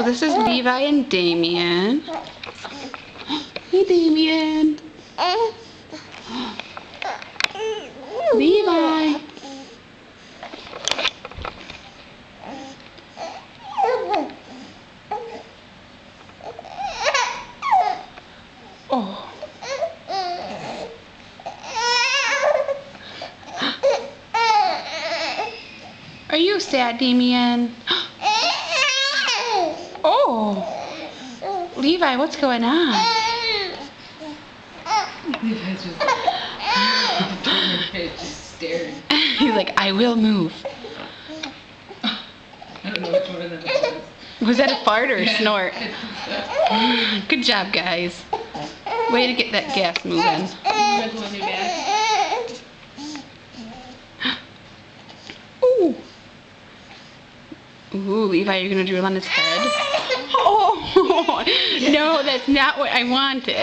So this is Levi and Damien. Hey, Damien. Levi. Oh. Are you sad, Damien? Oh. Levi, what's going on? Levi's just staring. He's like, I will move. I don't know which one of them it was. Was that a fart or a snort? Good job, guys. Way to get that gas moving. Ooh. Ooh, Levi, you're gonna drool on his head? Oh, no, that's not what I wanted.